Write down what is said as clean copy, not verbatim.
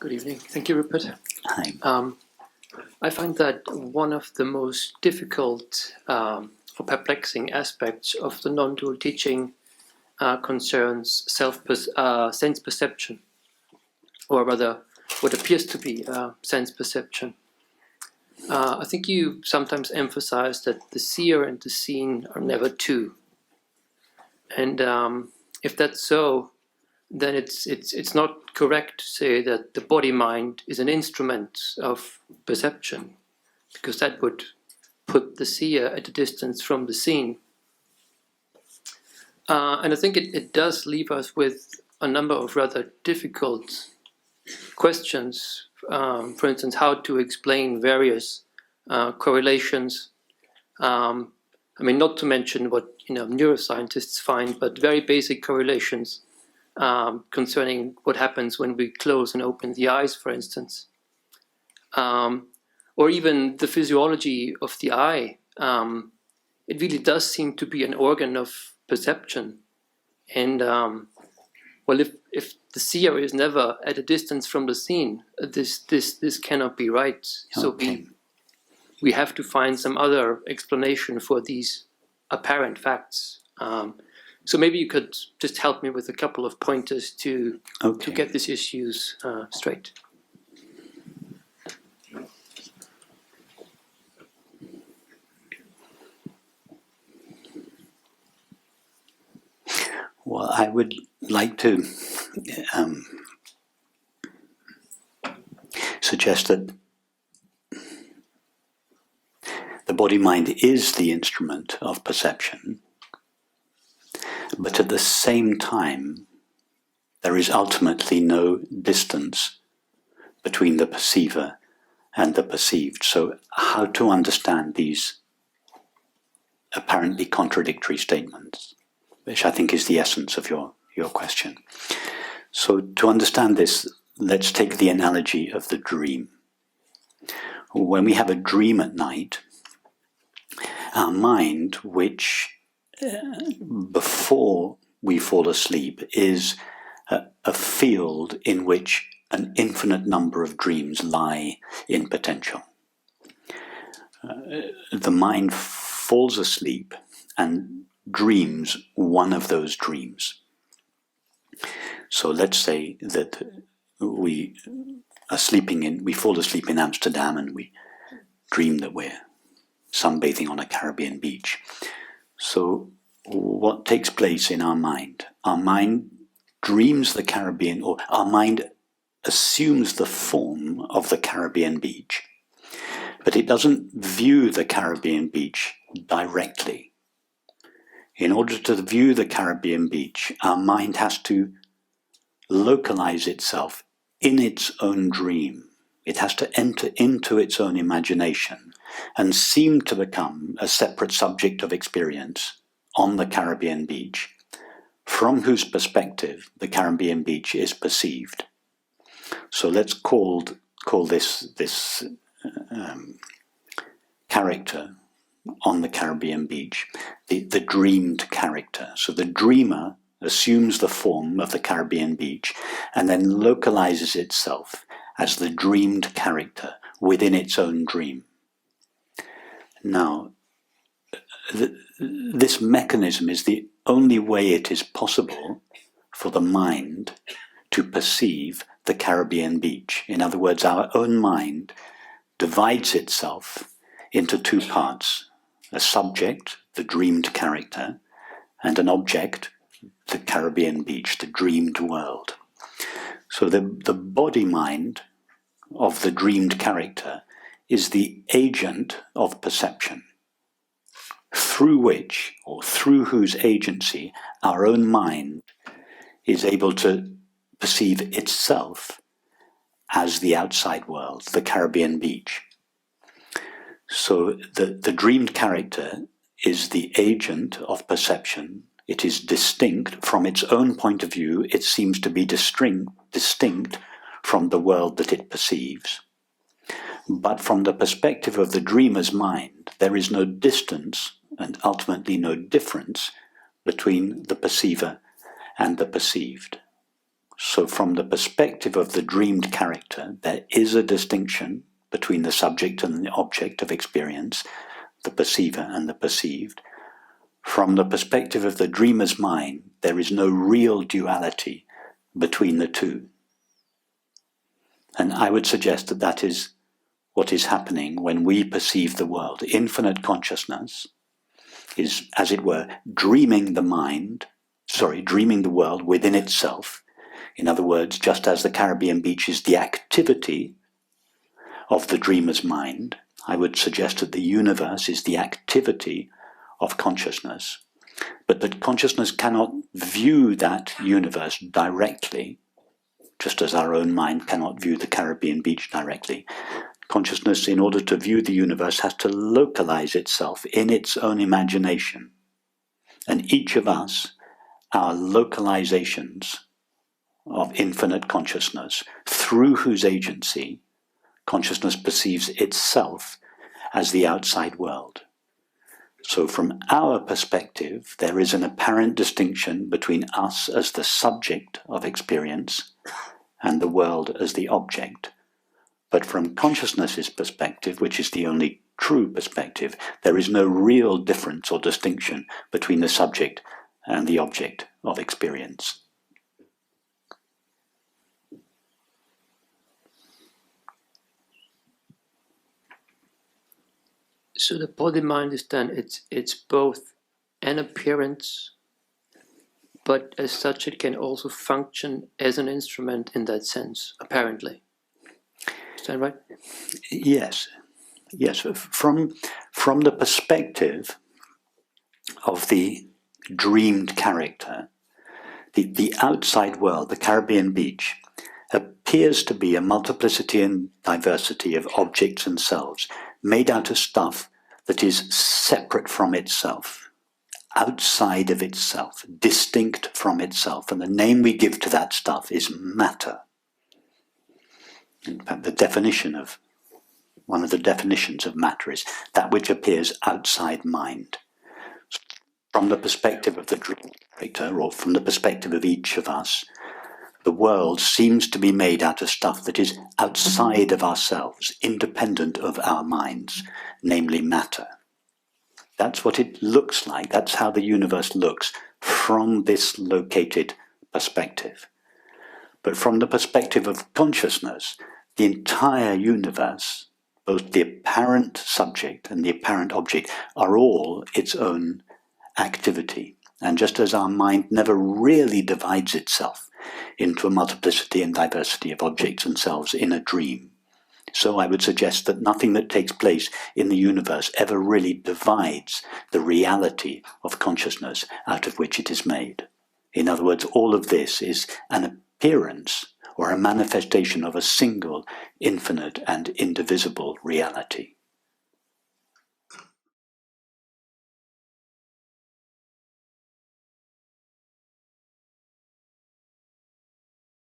Good evening. Thank you, Rupert. Hi. I find that one of the most difficult or perplexing aspects of the non-dual teaching concerns sense perception, or rather what appears to be sense perception. I think you sometimes emphasize that the seer and the seen are never two. And if that's so, then it's not correct to say that the body-mind is an instrument of perception, because that would put the seer at a distance from the seen. And I think it does leave us with a number of rather difficult questions. For instance, how to explain various correlations. I mean, not to mention what neuroscientists find, but very basic correlations concerning what happens when we close and open the eyes, for instance. Or even the physiology of the eye. It really does seem to be an organ of perception. And well, if the seer is never at a distance from the seen, this cannot be right. So we have to find some other explanation for these apparent facts. So maybe you could just help me with a couple of pointers to get these issues straight. Well, I would like to suggest that the body-mind is the instrument of perception, but at the same time, there is ultimately no distance between the perceiver and the perceived. So how to understand these apparently contradictory statements, which I think is the essence of your question. So to understand this, let's take the analogy of the dream. When we have a dream at night, our mind, which before we fall asleep is a field in which an infinite number of dreams lie in potential. The mind falls asleep and dreams one of those dreams. So let's say that we fall asleep in Amsterdam and we dream that we're sunbathing on a Caribbean beach. So what takes place in our mind? Our mind dreams the Caribbean, or our mind assumes the form of the Caribbean beach, but it doesn't view the Caribbean beach directly. In order to view the Caribbean beach, our mind has to localize itself in its own dream. It has to enter into its own imagination and seem to become a separate subject of experience on the Caribbean beach, from whose perspective the Caribbean beach is perceived. So let's call this character on the Caribbean beach the dreamed character. So the dreamer assumes the form of the Caribbean beach and then localizes itself as the dreamed character within its own dream. Now, this mechanism is the only way it is possible for the mind to perceive the Caribbean beach. In other words, our own mind divides itself into two parts: a subject, the dreamed character, and an object, the Caribbean beach, the dreamed world. So the body-mind of the dreamed character is the agent of perception, through which, or through whose agency, our own mind is able to perceive itself as the outside world, the Caribbean beach. So the dreamed character is the agent of perception. It is distinct from its own point of view. It seems to be distinct from the world that it perceives. But from the perspective of the dreamer's mind, there is no distance and ultimately no difference between the perceiver and the perceived. So from the perspective of the dreamed character, there is a distinction between the subject and the object of experience, the perceiver and the perceived. From the perspective of the dreamer's mind, there is no real duality between the two. And I would suggest that that is what is happening when we perceive the world. Infinite consciousness is, as it were, dreaming the world within itself. In other words, just as the Caribbean beach is the activity of the dreamer's mind, I would suggest that the universe is the activity of consciousness, but that consciousness cannot view that universe directly, just as our own mind cannot view the Caribbean beach directly. Consciousness, in order to view the universe, has to localize itself in its own imagination. And each of us, our localizations of infinite consciousness, through whose agency consciousness perceives itself as the outside world. So from our perspective, there is an apparent distinction between us as the subject of experience and the world as the object. But from consciousness's perspective, which is the only true perspective, there is no real difference or distinction between the subject and the object of experience. So the body mind is then it's both an appearance, but as such it can also function as an instrument in that sense, apparently. Is that right? Yes. From the perspective of the dreamed character, the outside world, the Caribbean beach, appears to be a multiplicity and diversity of objects and selves, made out of stuff that is separate from itself, outside of itself, distinct from itself. And the name we give to that stuff is matter. In fact, one of the definitions of matter is that which appears outside mind. From the perspective of the dream character, or from the perspective of each of us, the world seems to be made out of stuff that is outside of ourselves, independent of our minds, namely matter. That's what it looks like. That's how the universe looks from this located perspective. But from the perspective of consciousness, the entire universe, both the apparent subject and the apparent object, are all its own activity. And just as our mind never really divides itself into a multiplicity and diversity of objects and selves in a dream, so I would suggest that nothing that takes place in the universe ever really divides the reality of consciousness out of which it is made. In other words, all of this is an appearance or a manifestation of a single, infinite and indivisible reality.